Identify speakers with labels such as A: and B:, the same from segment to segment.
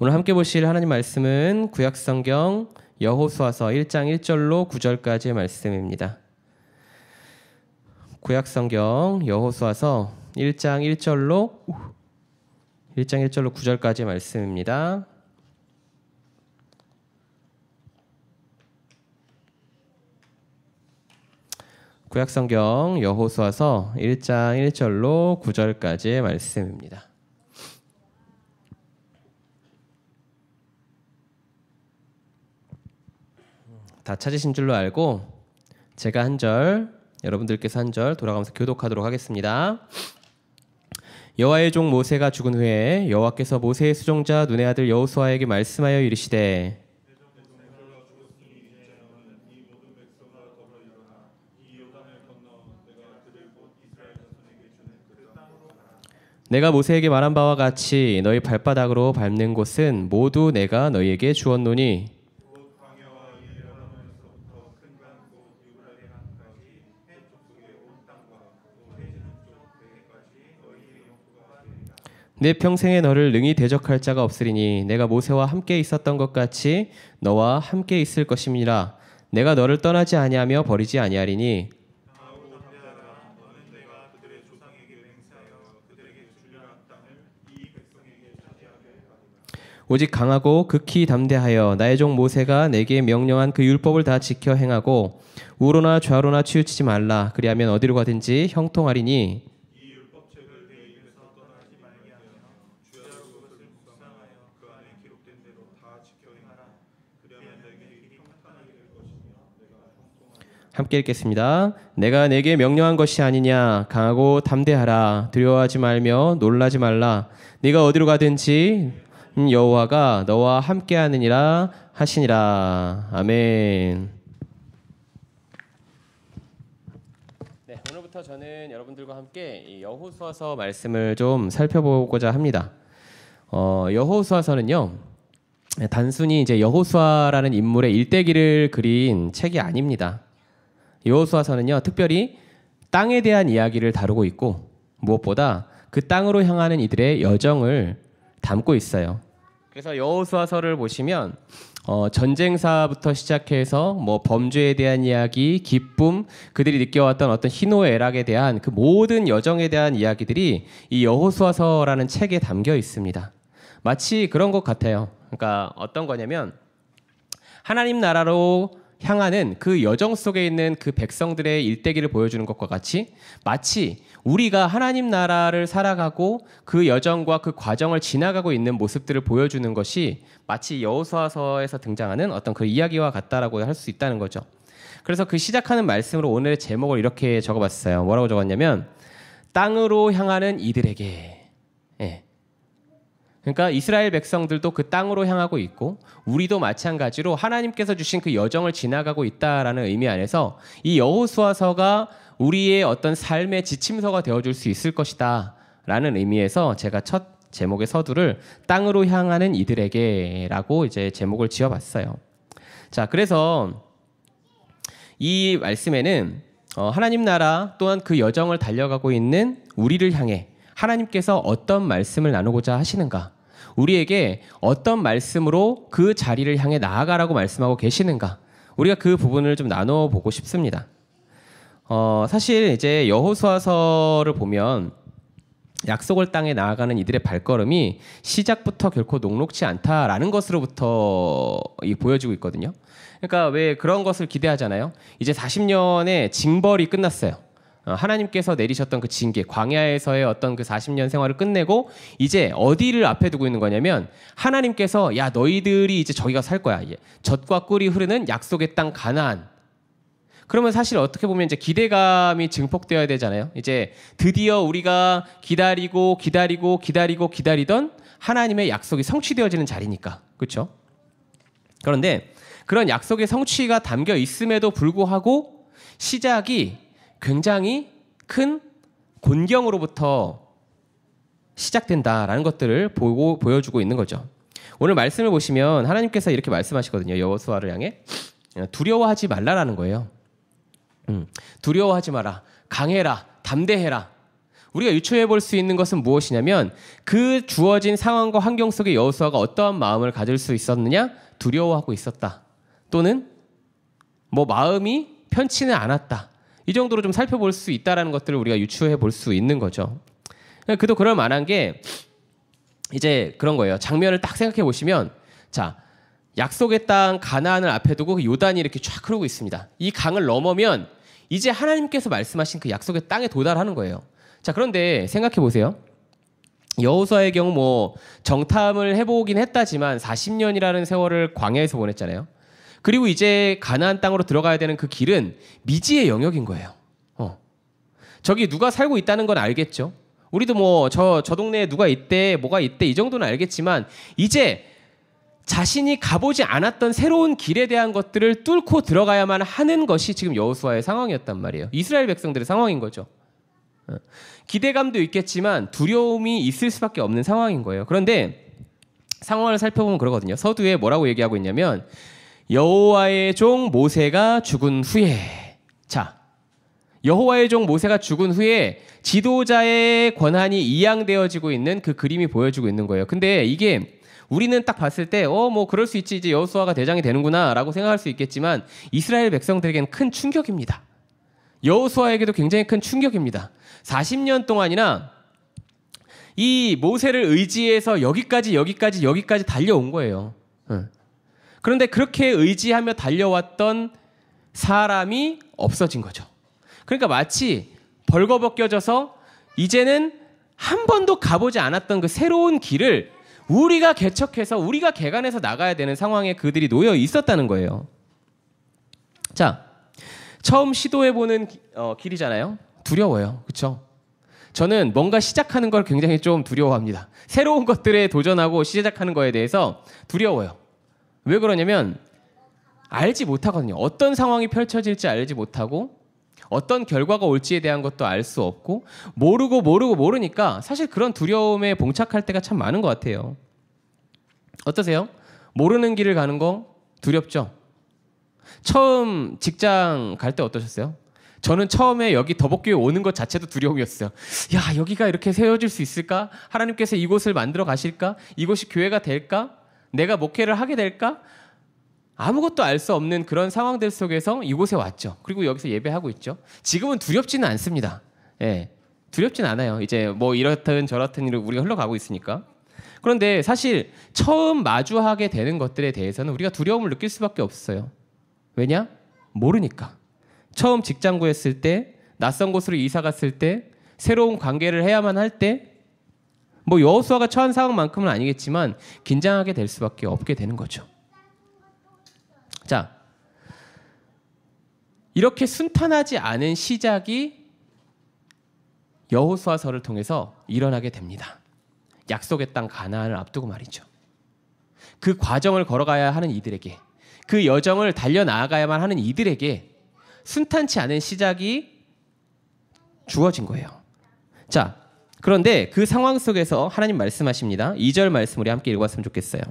A: 오늘 함께 보실 하나님 말씀은 구약성경 여호수아서 1장 1절로 9절까지의 말씀입니다. 구약성경 여호수아서 1장 1절로 9절까지의 말씀입니다. 구약성경 여호수아서 1장 1절로 9절까지의 말씀입니다. 다 찾으신 줄로 알고 제가 한 절, 여러분들께서 한 절 돌아가면서 교독하도록 하겠습니다. 여호와의 종 모세가 죽은 후에 여호와께서 모세의 수종자 눈의 아들 여호수아에게 말씀하여 이르시되 내가 모세에게 말한 바와 같이 너희 발바닥으로 밟는 곳은 모두 내가 너희에게 주었노니 내 평생에 너를 능히 대적할 자가 없으리니 내가 모세와 함께 있었던 것 같이 너와 함께 있을 것임이라. 내가 너를 떠나지 아니하며 버리지 아니하리니 오직 강하고 극히 담대하여 나의 종 모세가 내게 명령한 그 율법을 다 지켜 행하고 우로나 좌로나 치우치지 말라. 그리하면 어디로 가든지 형통하리니 함께 읽겠습니다. 내가 내게 명령한 것이 아니냐. 강하고 담대하라. 두려워하지 말며 놀라지 말라. 네가 어디로 가든지 여호와가 너와 함께하느니라 하시니라. 아멘. 네, 오늘부터 저는 여러분들과 함께 이 여호수아서 말씀을 좀 살펴보고자 합니다. 여호수아서는요, 단순히 이제 여호수아라는 인물의 일대기를 그린 책이 아닙니다. 여호수아서는요, 특별히 땅에 대한 이야기를 다루고 있고 무엇보다 그 땅으로 향하는 이들의 여정을 담고 있어요. 그래서 여호수아서를 보시면 전쟁사부터 시작해서 뭐 범죄에 대한 이야기, 기쁨, 그들이 느껴왔던 어떤 희노애락에 대한 그 모든 여정에 대한 이야기들이 이 여호수아서라는 책에 담겨 있습니다. 마치 그런 것 같아요. 그러니까 어떤 거냐면 하나님 나라로 향하는 그 여정 속에 있는 그 백성들의 일대기를 보여주는 것과 같이 마치 우리가 하나님 나라를 살아가고 그 여정과 그 과정을 지나가고 있는 모습들을 보여주는 것이 마치 여호수아서에서 등장하는 어떤 그 이야기와 같다라고 할 수 있다는 거죠. 그래서 그 시작하는 말씀으로 오늘의 제목을 이렇게 적어봤어요. 뭐라고 적었냐면 땅으로 향하는 이들에게. 그러니까 이스라엘 백성들도 그 땅으로 향하고 있고 우리도 마찬가지로 하나님께서 주신 그 여정을 지나가고 있다라는 의미 안에서 이 여호수아서가 우리의 어떤 삶의 지침서가 되어줄 수 있을 것이다 라는 의미에서 제가 첫 제목의 서두를 땅으로 향하는 이들에게 라고 이제 제목을 지어봤어요. 자, 그래서 이 말씀에는 하나님 나라 또한 그 여정을 달려가고 있는 우리를 향해 하나님께서 어떤 말씀을 나누고자 하시는가, 우리에게 어떤 말씀으로 그 자리를 향해 나아가라고 말씀하고 계시는가, 우리가 그 부분을 좀 나눠보고 싶습니다. 사실 이제 여호수아서를 보면 약속을 땅에 나아가는 이들의 발걸음이 시작부터 결코 녹록지 않다라는 것으로부터 보여지고 있거든요. 그러니까 왜 그런 것을 기대하잖아요. 이제 40년의 징벌이 끝났어요. 하나님께서 내리셨던 그 징계, 광야에서의 어떤 그 40년 생활을 끝내고 이제 어디를 앞에 두고 있는 거냐면 하나님께서 야 너희들이 이제 저기가 살 거야. 젖과 꿀이 흐르는 약속의 땅 가나안. 그러면 사실 어떻게 보면 이제 기대감이 증폭되어야 되잖아요. 이제 드디어 우리가 기다리던 하나님의 약속이 성취되어지는 자리니까. 그렇죠? 그런데 그런 약속의 성취가 담겨 있음에도 불구하고 시작이 굉장히 큰 곤경으로부터 시작된다라는 것들을 보여주고 있는 거죠. 오늘 말씀을 보시면 하나님께서 이렇게 말씀하시거든요. 여호수아를 향해 두려워하지 말라라는 거예요. 두려워하지 마라. 강해라. 담대해라. 우리가 유추해 볼 수 있는 것은 무엇이냐면 그 주어진 상황과 환경 속에 여호수아가 어떠한 마음을 가질 수 있었느냐? 두려워하고 있었다. 또는 뭐 마음이 편치는 않았다. 이 정도로 좀 살펴볼 수 있다라는 것들을 우리가 유추해 볼 수 있는 거죠. 그도 그럴 만한 게 이제 그런 거예요. 장면을 딱 생각해 보시면 자, 약속의 땅 가나안을 앞에 두고 그 요단이 이렇게 쫙 흐르고 있습니다. 이 강을 넘으면 이제 하나님께서 말씀하신 그 약속의 땅에 도달하는 거예요. 자, 그런데 생각해 보세요. 여호수아의 경우 뭐 정탐을 해보긴 했다지만 40년이라는 세월을 광야에서 보냈잖아요. 그리고 이제 가나안 땅으로 들어가야 되는 그 길은 미지의 영역인 거예요. 저기 누가 살고 있다는 건 알겠죠. 우리도 뭐 저 동네에 누가 있대, 뭐가 있대 이 정도는 알겠지만 이제 자신이 가보지 않았던 새로운 길에 대한 것들을 뚫고 들어가야만 하는 것이 지금 여호수아의 상황이었단 말이에요. 이스라엘 백성들의 상황인 거죠. 기대감도 있겠지만 두려움이 있을 수밖에 없는 상황인 거예요. 그런데 상황을 살펴보면 그러거든요. 서두에 뭐라고 얘기하고 있냐면 여호와의 종 모세가 죽은 후에, 자, 여호와의 종 모세가 죽은 후에 지도자의 권한이 이양되어지고 있는 그 그림이 보여지고 있는 거예요. 근데 이게 우리는 딱 봤을 때 뭐 그럴 수 있지, 이제 여호수아가 대장이 되는구나 라고 생각할 수 있겠지만 이스라엘 백성들에게는 큰 충격입니다. 여호수아에게도 굉장히 큰 충격입니다. 40년 동안이나 이 모세를 의지해서 여기까지 달려온 거예요. 그런데 그렇게 의지하며 달려왔던 사람이 없어진 거죠. 그러니까 마치 벌거벗겨져서 이제는 한 번도 가보지 않았던 그 새로운 길을 우리가 개척해서 우리가 개간해서 나가야 되는 상황에 그들이 놓여 있었다는 거예요. 자, 처음 시도해보는 길이잖아요. 두려워요. 그렇죠? 저는 뭔가 시작하는 걸 굉장히 좀 두려워합니다. 새로운 것들에 도전하고 시작하는 거에 대해서 두려워요. 왜 그러냐면 알지 못하거든요. 어떤 상황이 펼쳐질지 알지 못하고 어떤 결과가 올지에 대한 것도 알 수 없고 모르니까 사실 그런 두려움에 봉착할 때가 참 많은 것 같아요. 어떠세요? 모르는 길을 가는 거 두렵죠? 처음 직장 갈 때 어떠셨어요? 저는 처음에 여기 더벅교회 오는 것 자체도 두려움이었어요. 야, 여기가 이렇게 세워질 수 있을까? 하나님께서 이곳을 만들어 가실까? 이곳이 교회가 될까? 내가 목회를 하게 될까? 아무것도 알 수 없는 그런 상황들 속에서 이곳에 왔죠. 그리고 여기서 예배하고 있죠. 지금은 두렵지는 않습니다. 예, 두렵진 않아요. 이제 뭐 이렇든 저렇든 우리가 흘러가고 있으니까. 그런데 사실 처음 마주하게 되는 것들에 대해서는 우리가 두려움을 느낄 수밖에 없어요. 왜냐? 모르니까. 처음 직장 구했을 때, 낯선 곳으로 이사 갔을 때, 새로운 관계를 해야만 할 때, 뭐 여호수아가 처한 상황만큼은 아니겠지만 긴장하게 될 수밖에 없게 되는 거죠. 자, 이렇게 순탄하지 않은 시작이 여호수아서를 통해서 일어나게 됩니다. 약속의 땅 가나안을 앞두고 말이죠. 그 과정을 걸어가야 하는 이들에게, 그 여정을 달려나가야만 하는 이들에게 순탄치 않은 시작이 주어진 거예요. 자, 그런데 그 상황 속에서 하나님 말씀하십니다. 2절 말씀 우리 함께 읽었으면 좋겠어요.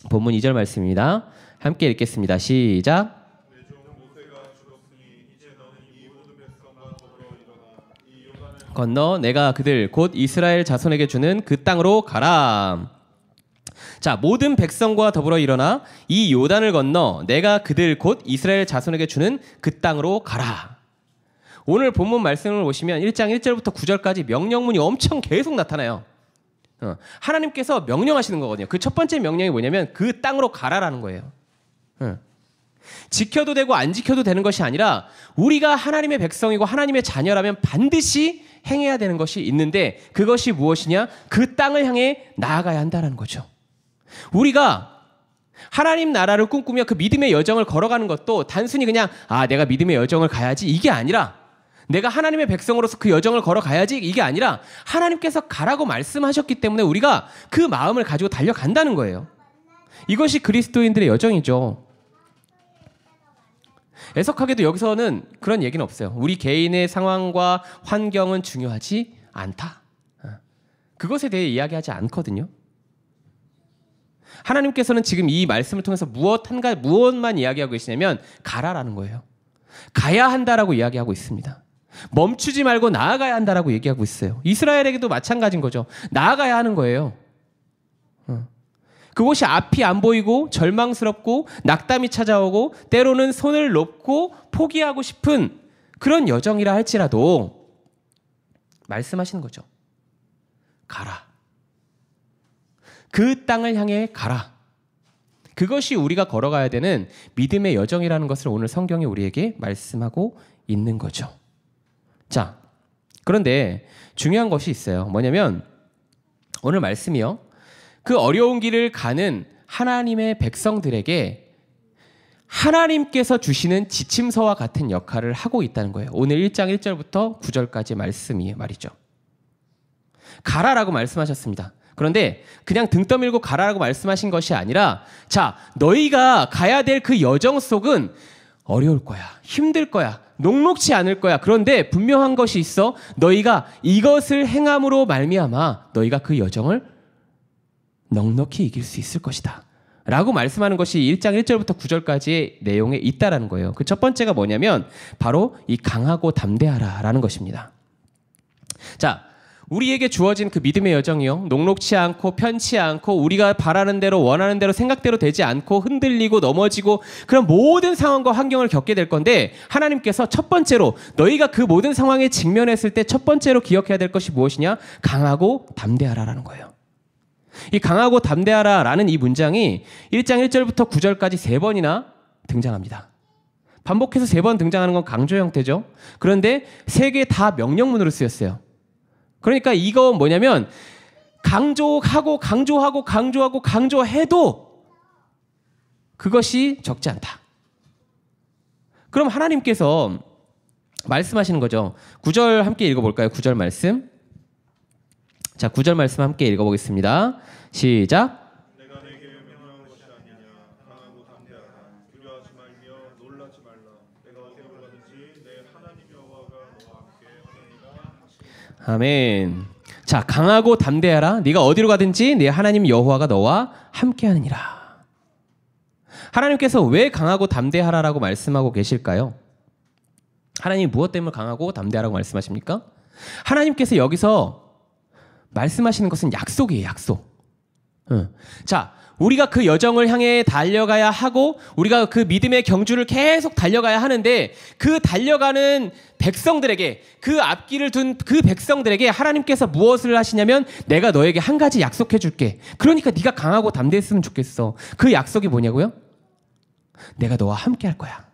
A: 본문 2절 말씀입니다. 함께 읽겠습니다. 시작. 건너 내가 그들 곧 이스라엘 자손에게 주는 그 땅으로 가라. 자, 모든 백성과 더불어 일어나 이 요단을 건너 내가 그들 곧 이스라엘 자손에게 주는 그 땅으로 가라. 오늘 본문 말씀을 보시면 1장 1절부터 9절까지 명령문이 엄청 계속 나타나요. 하나님께서 명령하시는 거거든요. 그 첫 번째 명령이 뭐냐면 그 땅으로 가라라는 거예요. 지켜도 되고 안 지켜도 되는 것이 아니라 우리가 하나님의 백성이고 하나님의 자녀라면 반드시 행해야 되는 것이 있는데 그것이 무엇이냐? 그 땅을 향해 나아가야 한다는 거죠. 우리가 하나님 나라를 꿈꾸며 그 믿음의 여정을 걸어가는 것도 단순히 그냥 내가 믿음의 여정을 가야지 이게 아니라, 내가 하나님의 백성으로서 그 여정을 걸어가야지 이게 아니라 하나님께서 가라고 말씀하셨기 때문에 우리가 그 마음을 가지고 달려간다는 거예요. 이것이 그리스도인들의 여정이죠. 애석하게도 여기서는 그런 얘기는 없어요. 우리 개인의 상황과 환경은 중요하지 않다. 그것에 대해 이야기하지 않거든요. 하나님께서는 지금 이 말씀을 통해서 무엇만 이야기하고 계시냐면 가라라는 거예요. 가야 한다라고 이야기하고 있습니다. 멈추지 말고 나아가야 한다라고 얘기하고 있어요. 이스라엘에게도 마찬가지인 거죠. 나아가야 하는 거예요. 그곳이 앞이 안 보이고 절망스럽고 낙담이 찾아오고 때로는 손을 놓고 포기하고 싶은 그런 여정이라 할지라도 말씀하시는 거죠. 가라. 그 땅을 향해 가라. 그것이 우리가 걸어가야 되는 믿음의 여정이라는 것을 오늘 성경이 우리에게 말씀하고 있는 거죠. 자, 그런데 중요한 것이 있어요. 뭐냐면 오늘 말씀이요. 그 어려운 길을 가는 하나님의 백성들에게 하나님께서 주시는 지침서와 같은 역할을 하고 있다는 거예요. 오늘 1장 1절부터 9절까지 말씀이 말이죠. 가라라고 말씀하셨습니다. 그런데 그냥 등 떠밀고 가라라고 말씀하신 것이 아니라 자, 너희가 가야 될 그 여정 속은 어려울 거야. 힘들 거야. 녹록지 않을 거야. 그런데 분명한 것이 있어. 너희가 이것을 행함으로 말미암아 너희가 그 여정을 넉넉히 이길 수 있을 것이다. 라고 말씀하는 것이 1장 1절부터 9절까지의 내용에 있다라는 거예요. 그 첫 번째가 뭐냐면 바로 이 강하고 담대하라 라는 것입니다. 자, 우리에게 주어진 그 믿음의 여정이요. 녹록치 않고 편치 않고 우리가 바라는 대로 원하는 대로 생각대로 되지 않고 흔들리고 넘어지고 그런 모든 상황과 환경을 겪게 될 건데 하나님께서 첫 번째로 너희가 그 모든 상황에 직면했을 때 첫 번째로 기억해야 될 것이 무엇이냐? 강하고 담대하라라는 거예요. 이 강하고 담대하라라는 이 문장이 1장 1절부터 9절까지 3번이나 등장합니다. 반복해서 3번 등장하는 건 강조 형태죠. 그런데 3개 다 명령문으로 쓰였어요. 그러니까 이건 뭐냐면 강조하고 강조하고 강조하고 강조해도 그것이 적지 않다. 그럼 하나님께서 말씀하시는 거죠. 9절 함께 읽어볼까요? 9절 말씀. 자, 9절 말씀 함께 읽어보겠습니다. 시작.
B: 내가 내게 명령한 것이 아니냐. 강하고 담대하라. 두려워하지 말며 놀라지 말라. 내가 어디로 가든지 내 하나님 여호와가 너와 함께 하느니라.
A: 아멘. 자, 강하고 담대하라. 네가 어디로 가든지 네 하나님 여호와가 너와 함께 하느니라. 하나님께서 왜 강하고 담대하라라고 말씀하고 계실까요? 하나님이 무엇 때문에 강하고 담대하라고 말씀하십니까? 하나님께서 여기서 말씀하시는 것은 약속이에요. 약속. 자, 우리가 그 여정을 향해 달려가야 하고 우리가 그 믿음의 경주를 계속 달려가야 하는데 그 달려가는 백성들에게 그 앞길을 둔 그 백성들에게 하나님께서 무엇을 하시냐면 내가 너에게 한 가지 약속해 줄게. 그러니까 네가 강하고 담대했으면 좋겠어. 그 약속이 뭐냐고요? 내가 너와 함께 할 거야.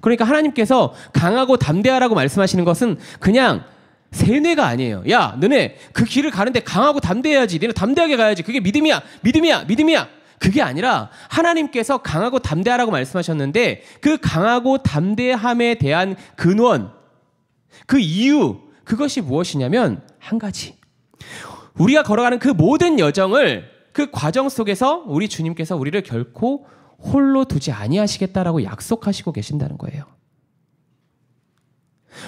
A: 그러니까 하나님께서 강하고 담대하라고 말씀하시는 것은 그냥 세뇌가 아니에요. 야, 너네 그 길을 가는데 강하고 담대해야지. 너네 담대하게 가야지. 그게 믿음이야. 믿음이야. 믿음이야. 그게 아니라 하나님께서 강하고 담대하라고 말씀하셨는데 그 강하고 담대함에 대한 근원, 그 이유, 그것이 무엇이냐면 한 가지. 우리가 걸어가는 그 모든 여정을 그 과정 속에서 우리 주님께서 우리를 결코 홀로 두지 아니하시겠다라고 약속하시고 계신다는 거예요.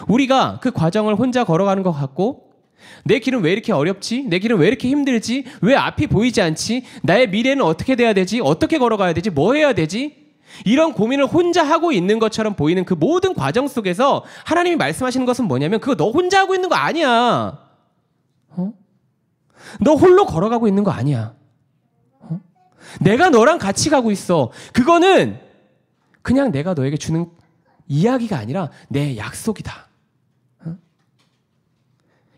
A: 우리가 그 과정을 혼자 걸어가는 것 같고 내 길은 왜 이렇게 어렵지? 내 길은 왜 이렇게 힘들지? 왜 앞이 보이지 않지? 나의 미래는 어떻게 돼야 되지? 어떻게 걸어가야 되지? 뭐 해야 되지? 이런 고민을 혼자 하고 있는 것처럼 보이는 그 모든 과정 속에서 하나님이 말씀하시는 것은 뭐냐면 그거 너 혼자 하고 있는 거 아니야. 너 홀로 걸어가고 있는 거 아니야. 내가 너랑 같이 가고 있어. 그거는 그냥 내가 너에게 주는 이야기가 아니라 내 약속이다.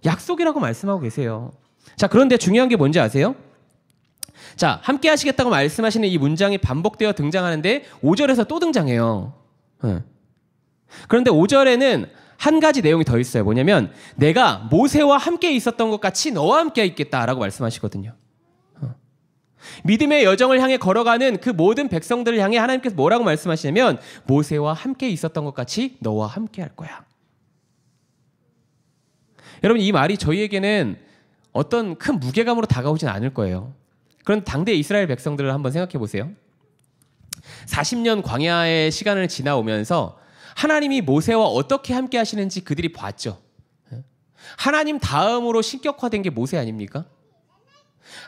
A: 약속이라고 말씀하고 계세요. 자, 그런데 중요한 게 뭔지 아세요? 자, 함께 하시겠다고 말씀하시는 이 문장이 반복되어 등장하는데 5절에서 또 등장해요. 그런데 5절에는 한 가지 내용이 더 있어요. 뭐냐면 내가 모세와 함께 있었던 것 같이 너와 함께 있겠다라고 말씀하시거든요. 믿음의 여정을 향해 걸어가는 그 모든 백성들을 향해 하나님께서 뭐라고 말씀하시냐면 모세와 함께 있었던 것 같이 너와 함께 할 거야. 여러분, 이 말이 저희에게는 어떤 큰 무게감으로 다가오진 않을 거예요. 그런 당대 이스라엘 백성들을 한번 생각해 보세요. 40년 광야의 시간을 지나오면서 하나님이 모세와 어떻게 함께 하시는지 그들이 봤죠. 하나님 다음으로 신격화된 게 모세 아닙니까?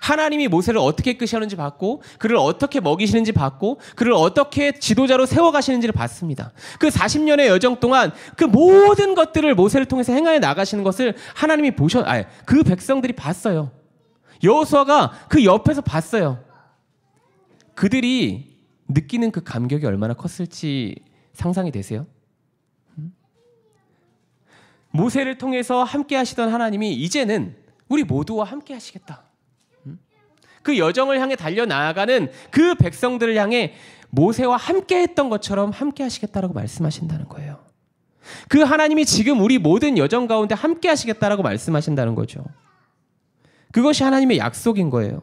A: 하나님이 모세를 어떻게 이끄시는지 봤고 그를 어떻게 먹이시는지 봤고 그를 어떻게 지도자로 세워가시는지를 봤습니다. 그 40년의 여정 동안 그 모든 것들을 모세를 통해서 행하여 나가시는 것을 하나님이 그 백성들이 봤어요. 여호수아가 그 옆에서 봤어요. 그들이 느끼는 그 감격이 얼마나 컸을지 상상이 되세요? 모세를 통해서 함께 하시던 하나님이 이제는 우리 모두와 함께 하시겠다. 그 여정을 향해 달려나가는 그 백성들을 향해 모세와 함께 했던 것처럼 함께 하시겠다라고 말씀하신다는 거예요. 그 하나님이 지금 우리 모든 여정 가운데 함께 하시겠다라고 말씀하신다는 거죠. 그것이 하나님의 약속인 거예요.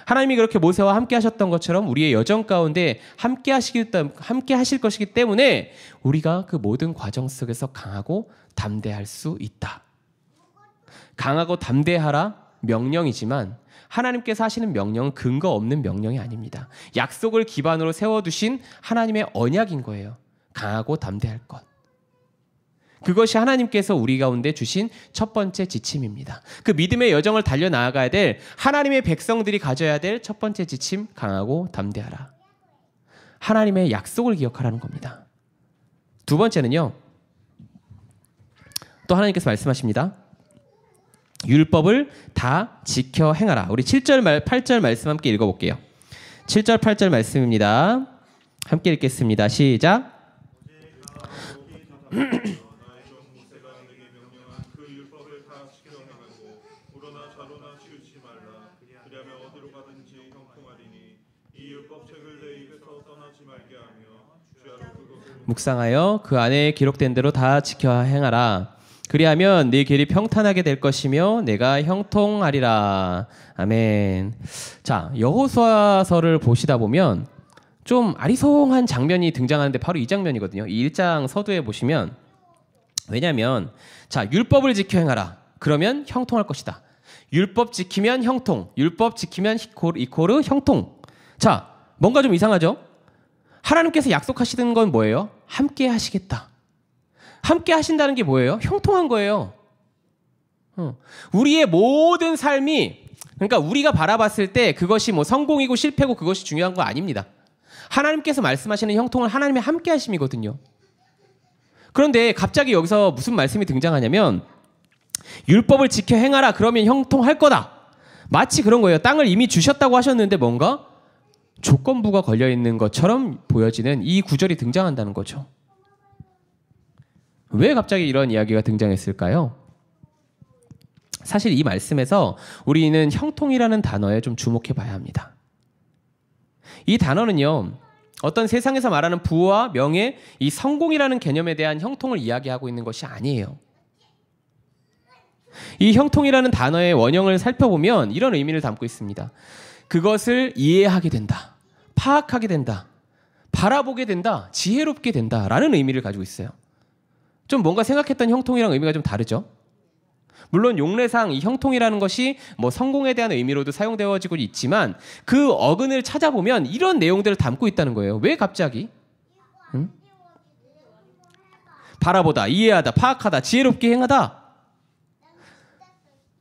A: 하나님이 그렇게 모세와 함께 하셨던 것처럼 우리의 여정 가운데 함께 하실 것이기 때문에 우리가 그 모든 과정 속에서 강하고 담대할 수 있다. 강하고 담대하라 명령이지만 하나님께서 하시는 명령은 근거 없는 명령이 아닙니다. 약속을 기반으로 세워두신 하나님의 언약인 거예요. 강하고 담대할 것. 그것이 하나님께서 우리 가운데 주신 첫 번째 지침입니다. 그 믿음의 여정을 달려나가야 될 하나님의 백성들이 가져야 될 첫 번째 지침, 강하고 담대하라. 하나님의 약속을 기억하라는 겁니다. 두 번째는요. 또 하나님께서 말씀하십니다. 율법을 다 지켜 행하라. 우리 7절, 8절 말씀 함께 읽어볼게요. 7절, 8절 말씀입니다. 함께 읽겠습니다. 시작. 묵상하여 그 안에 기록된 대로 다 지켜 행하라. 그리하면 네 길이 평탄하게 될 것이며 내가 형통하리라. 아멘. 자, 여호수아서를 보시다 보면 좀 아리송한 장면이 등장하는데 바로 이 장면이거든요. 이 1장 서두에 보시면, 왜냐하면 자, 율법을 지켜 행하라. 그러면 형통할 것이다. 율법 지키면 형통. 율법 지키면 이코르 형통. 자, 뭔가 좀 이상하죠? 하나님께서 약속하시는 건 뭐예요? 함께 하시겠다. 함께 하신다는 게 뭐예요? 형통한 거예요. 우리의 모든 삶이, 그러니까 우리가 바라봤을 때 그것이 뭐 성공이고 실패고 그것이 중요한 거 아닙니다. 하나님께서 말씀하시는 형통은 하나님의 함께 하심이거든요. 그런데 갑자기 여기서 무슨 말씀이 등장하냐면 율법을 지켜 행하라. 그러면 형통할 거다. 마치 그런 거예요. 땅을 이미 주셨다고 하셨는데 뭔가 조건부가 걸려있는 것처럼 보여지는 이 구절이 등장한다는 거죠. 왜 갑자기 이런 이야기가 등장했을까요? 사실 이 말씀에서 우리는 형통이라는 단어에 좀 주목해 봐야 합니다. 이 단어는요, 어떤 세상에서 말하는 부와 명예, 이 성공이라는 개념에 대한 형통을 이야기하고 있는 것이 아니에요. 이 형통이라는 단어의 원형을 살펴보면 이런 의미를 담고 있습니다. 그것을 이해하게 된다, 파악하게 된다, 바라보게 된다, 지혜롭게 된다라는 의미를 가지고 있어요. 좀 뭔가 생각했던 형통이랑 의미가 좀 다르죠? 물론 용례상 이 형통이라는 것이 뭐 성공에 대한 의미로도 사용되어지고 있지만 그 어근을 찾아보면 이런 내용들을 담고 있다는 거예요. 왜 갑자기? 바라보다, 이해하다, 파악하다, 지혜롭게 행하다.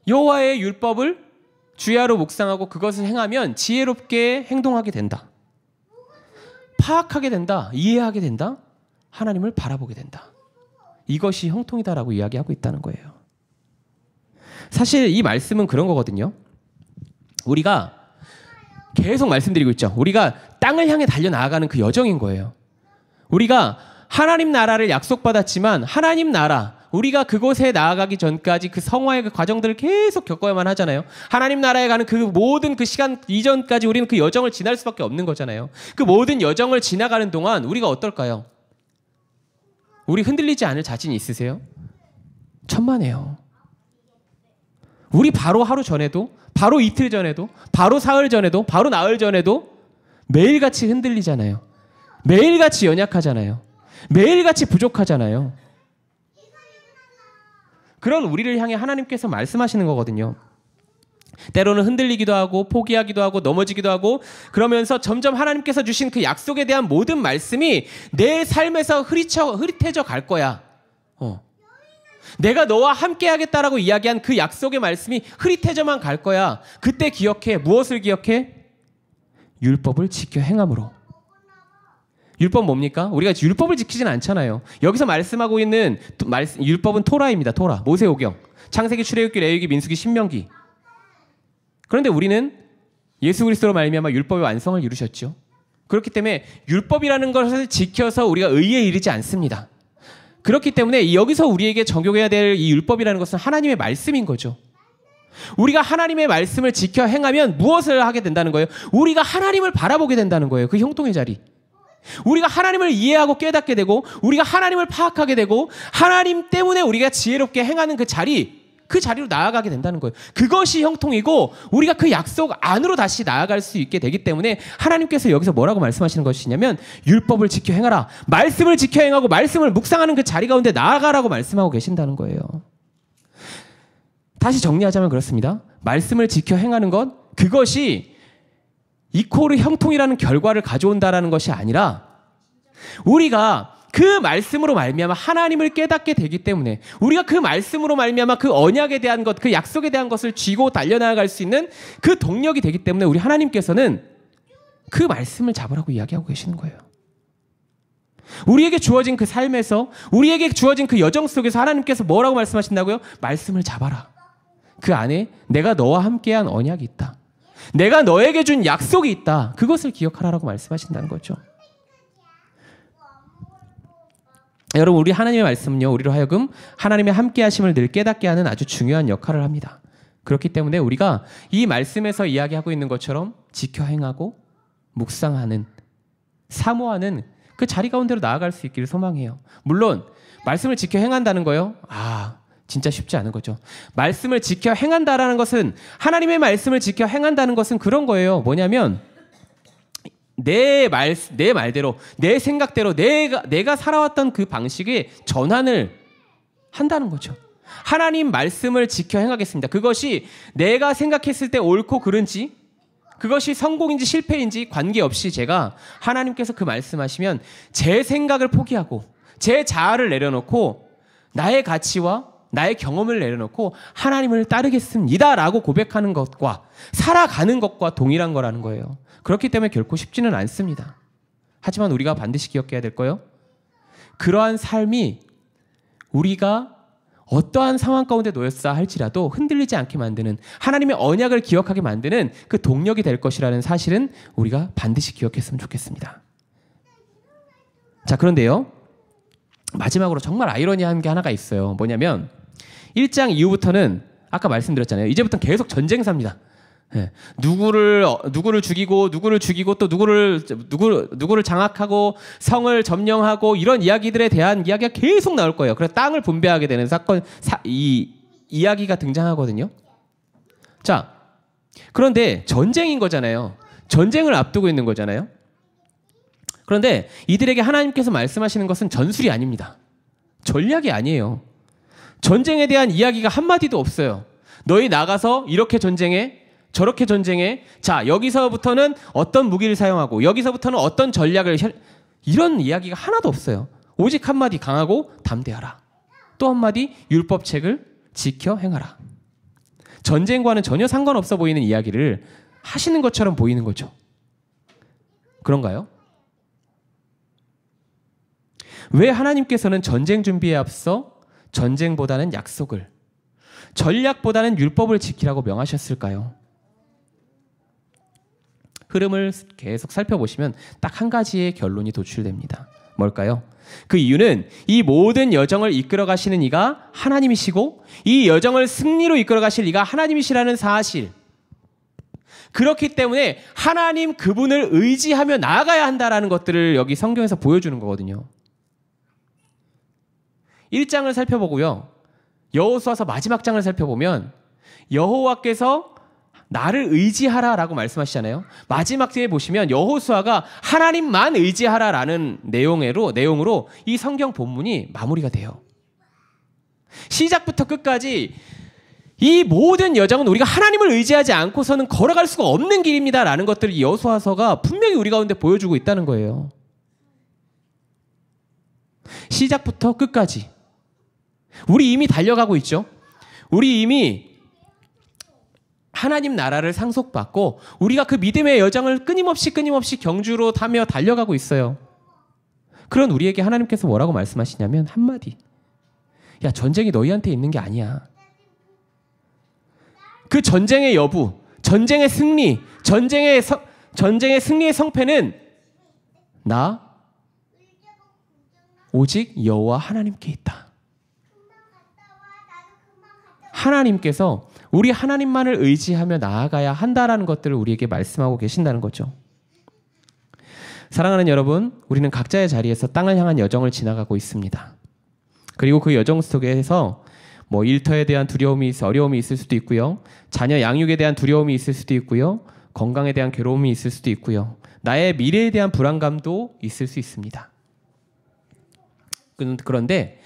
A: 여호와의 율법을 주야로 묵상하고 그것을 행하면 지혜롭게 행동하게 된다. 파악하게 된다. 이해하게 된다. 하나님을 바라보게 된다. 이것이 형통이다라고 이야기하고 있다는 거예요. 사실 이 말씀은 그런 거거든요. 우리가 계속 말씀드리고 있죠. 우리가 땅을 향해 달려나가는 그 여정인 거예요. 우리가 하나님 나라를 약속받았지만 하나님 나라, 우리가 그곳에 나아가기 전까지 그 성화의 그 과정들을 계속 겪어야만 하잖아요. 하나님 나라에 가는 그 모든 그 시간 이전까지 우리는 그 여정을 지날 수밖에 없는 거잖아요. 그 모든 여정을 지나가는 동안 우리가 어떨까요? 우리 흔들리지 않을 자신이 있으세요? 천만에요. 우리 바로 하루 전에도, 바로 이틀 전에도, 바로 사흘 전에도, 바로 나흘 전에도 매일같이 흔들리잖아요. 매일같이 연약하잖아요. 매일같이 부족하잖아요. 그런 우리를 향해 하나님께서 말씀하시는 거거든요. 때로는 흔들리기도 하고 포기하기도 하고 넘어지기도 하고 그러면서 점점 하나님께서 주신 그 약속에 대한 모든 말씀이 내 삶에서 흐릿해져 갈 거야. 내가 너와 함께 하겠다라고 이야기한 그 약속의 말씀이 흐릿해져만 갈 거야. 그때 기억해. 무엇을 기억해? 율법을 지켜 행함으로. 율법 뭡니까? 우리가 율법을 지키진 않잖아요. 여기서 말씀하고 있는 율법은 토라입니다. 토라. 모세오경. 창세기, 출애굽기, 레위기, 민수기, 신명기. 그런데 우리는 예수 그리스도로 말미암아 율법의 완성을 이루셨죠. 그렇기 때문에 율법이라는 것을 지켜서 우리가 의에 이르지 않습니다. 그렇기 때문에 여기서 우리에게 적용해야 될 이 율법이라는 것은 하나님의 말씀인 거죠. 우리가 하나님의 말씀을 지켜 행하면 무엇을 하게 된다는 거예요? 우리가 하나님을 바라보게 된다는 거예요. 그 형통의 자리. 우리가 하나님을 이해하고 깨닫게 되고 우리가 하나님을 파악하게 되고 하나님 때문에 우리가 지혜롭게 행하는 그 자리로 나아가게 된다는 거예요. 그것이 형통이고 우리가 그 약속 안으로 다시 나아갈 수 있게 되기 때문에 하나님께서 여기서 뭐라고 말씀하시는 것이냐면 율법을 지켜 행하라. 말씀을 지켜 행하고 말씀을 묵상하는 그 자리 가운데 나아가라고 말씀하고 계신다는 거예요. 다시 정리하자면 그렇습니다. 말씀을 지켜 행하는 것, 그것이 이코르 형통이라는 결과를 가져온다라는 것이 아니라 우리가 그 말씀으로 말미암아 하나님을 깨닫게 되기 때문에 우리가 그 말씀으로 말미암아 그 언약에 대한 것, 그 약속에 대한 것을 쥐고 달려나갈 수 있는 그 동력이 되기 때문에 우리 하나님께서는 그 말씀을 잡으라고 이야기하고 계시는 거예요. 우리에게 주어진 그 삶에서 우리에게 주어진 그 여정 속에서 하나님께서 뭐라고 말씀하신다고요? 말씀을 잡아라. 그 안에 내가 너와 함께한 언약이 있다. 내가 너에게 준 약속이 있다. 그것을 기억하라고 말씀하신다는 거죠. 여러분, 우리 하나님의 말씀은요, 우리로 하여금 하나님의 함께하심을 늘 깨닫게 하는 아주 중요한 역할을 합니다. 그렇기 때문에 우리가 이 말씀에서 이야기하고 있는 것처럼 지켜 행하고 묵상하는, 사모하는 그 자리 가운데로 나아갈 수 있기를 소망해요. 물론 말씀을 지켜 행한다는 거요, 진짜 쉽지 않은 거죠. 말씀을 지켜 행한다라는 것은, 하나님의 말씀을 지켜 행한다는 것은 그런 거예요. 뭐냐면 내 말대로, 내 생각대로 내가 살아왔던 그 방식의 전환을 한다는 거죠. 하나님 말씀을 지켜 행하겠습니다. 그것이 내가 생각했을 때 옳고 그른지, 그것이 성공인지 실패인지 관계없이 제가 하나님께서 그 말씀하시면 제 생각을 포기하고 제 자아를 내려놓고 나의 가치와 나의 경험을 내려놓고 하나님을 따르겠습니다라고 고백하는 것과 살아가는 것과 동일한 거라는 거예요. 그렇기 때문에 결코 쉽지는 않습니다. 하지만 우리가 반드시 기억해야 될 거요, 그러한 삶이 우리가 어떠한 상황 가운데 놓였다 할지라도 흔들리지 않게 만드는, 하나님의 언약을 기억하게 만드는 그 동력이 될 것이라는 사실은 우리가 반드시 기억했으면 좋겠습니다. 자, 그런데요, 마지막으로 정말 아이러니한 게 하나가 있어요. 뭐냐면 1장 이후부터는 아까 말씀드렸잖아요. 이제부터는 계속 전쟁사입니다. 누구를 죽이고 또 누구를 장악하고 성을 점령하고 이런 이야기들에 대한 이야기가 계속 나올 거예요. 그래서 땅을 분배하게 되는 이 이야기가 등장하거든요. 자, 그런데 전쟁인 거잖아요. 전쟁을 앞두고 있는 거잖아요. 그런데 이들에게 하나님께서 말씀하시는 것은 전술이 아닙니다. 전략이 아니에요. 전쟁에 대한 이야기가 한마디도 없어요. 너희 나가서 이렇게 전쟁해, 저렇게 전쟁해, 자, 여기서부터는 어떤 무기를 사용하고 여기서부터는 어떤 전략을, 이런 이야기가 하나도 없어요. 오직 한마디, 강하고 담대하라. 또 한마디, 율법책을 지켜 행하라. 전쟁과는 전혀 상관없어 보이는 이야기를 하시는 것처럼 보이는 거죠. 그런가요? 왜 하나님께서는 전쟁 준비에 앞서 전쟁보다는 약속을, 전략보다는 율법을 지키라고 명하셨을까요? 흐름을 계속 살펴보시면 딱 한 가지의 결론이 도출됩니다. 뭘까요? 그 이유는 이 모든 여정을 이끌어 가시는 이가 하나님이시고 이 여정을 승리로 이끌어 가실 이가 하나님이시라는 사실, 그렇기 때문에 하나님 그분을 의지하며 나아가야 한다라는 것들을 여기 성경에서 보여주는 거거든요. 1장을 살펴보고요, 여호수아서 마지막 장을 살펴보면 여호와께서 나를 의지하라라고 말씀하시잖아요. 마지막 뒤에 보시면 여호수아가 하나님만 의지하라라는 내용으로 이 성경 본문이 마무리가 돼요. 시작부터 끝까지 이 모든 여정은 우리가 하나님을 의지하지 않고서는 걸어갈 수가 없는 길입니다라는 것들을 여호수아서가 분명히 우리 가운데 보여주고 있다는 거예요. 시작부터 끝까지 우리 이미 달려가고 있죠. 우리 이미 하나님 나라를 상속받고 우리가 그 믿음의 여정을 끊임없이 경주로 타며 달려가고 있어요. 그런 우리에게 하나님께서 뭐라고 말씀하시냐면 한마디. 야, 전쟁이 너희한테 있는 게 아니야. 그 전쟁의 여부, 전쟁의 승리, 전쟁의 승리의 성패는 나 오직 여호와 하나님께 있다. 하나님께서 우리 하나님만을 의지하며 나아가야 한다라는 것들을 우리에게 말씀하고 계신다는 거죠. 사랑하는 여러분, 우리는 각자의 자리에서 땅을 향한 여정을 지나가고 있습니다. 그리고 그 여정 속에서 일터에 대한 두려움이 어려움이 있을 수도 있고요. 자녀 양육에 대한 두려움이 있을 수도 있고요. 건강에 대한 괴로움이 있을 수도 있고요. 나의 미래에 대한 불안감도 있을 수 있습니다. 그런데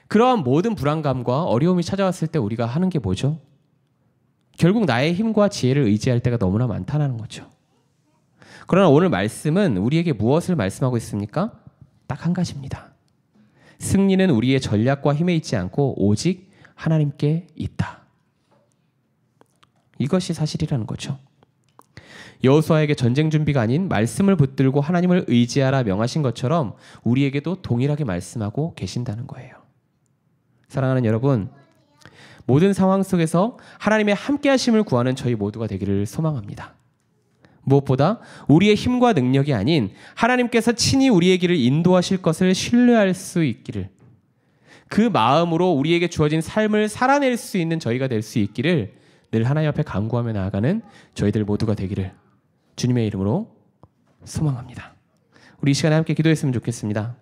A: 그러한 모든 불안감과 어려움이 찾아왔을 때 우리가 하는 게 뭐죠? 결국 나의 힘과 지혜를 의지할 때가 너무나 많다는 거죠. 그러나 오늘 말씀은 우리에게 무엇을 말씀하고 있습니까? 딱 한 가지입니다. 승리는 우리의 전략과 힘에 있지 않고 오직 하나님께 있다. 이것이 사실이라는 거죠. 여호수아에게 전쟁 준비가 아닌 말씀을 붙들고 하나님을 의지하라 명하신 것처럼 우리에게도 동일하게 말씀하고 계신다는 거예요. 사랑하는 여러분, 모든 상황 속에서 하나님의 함께 하심을 구하는 저희 모두가 되기를 소망합니다. 무엇보다 우리의 힘과 능력이 아닌 하나님께서 친히 우리의 길을 인도하실 것을 신뢰할 수 있기를, 그 마음으로 우리에게 주어진 삶을 살아낼 수 있는 저희가 될 수 있기를 늘 하나님 앞에 간구하며 나아가는 저희들 모두가 되기를 주님의 이름으로 소망합니다. 우리 이 시간에 함께 기도했으면 좋겠습니다.